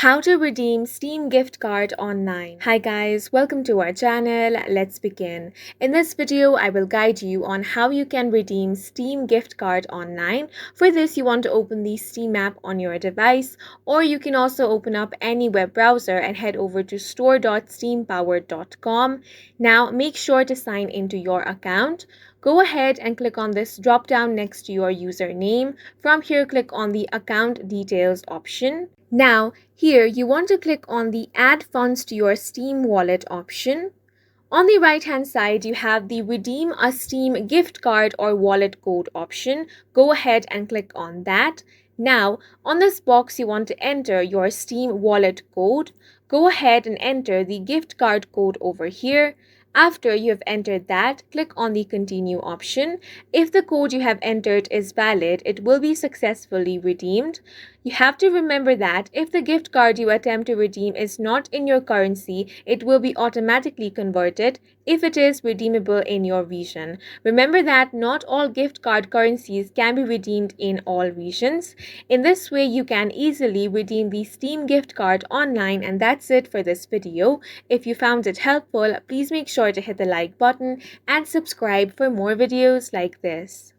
How to redeem Steam gift card online. Hi guys, welcome to our channel. Let's begin. In this video, I will guide you on how you can redeem Steam gift card online. For this, you want to open the Steam app on your device, or you can also open up any web browser and head over to store.steampowered.com. Now, make sure to sign into your account. Go ahead and click on this drop down next to your username. From here, click on the account details option. Now, here you want to click on the Add Funds to your Steam Wallet option. On the right hand side, you have the Redeem a Steam gift card or wallet code option. Go ahead and click on that. Now, on this box, you want to enter your Steam wallet code. Go ahead and enter the gift card code over here. After you have entered that, click on the Continue option. If the code you have entered is valid, it will be successfully redeemed. You have to remember that if the gift card you attempt to redeem is not in your currency, it will be automatically converted if it is redeemable in your region. Remember that not all gift card currencies can be redeemed in all regions. In this way, you can easily redeem the Steam gift card online, and that's it for this video. If you found it helpful, please make sure to hit the like button and subscribe for more videos like this.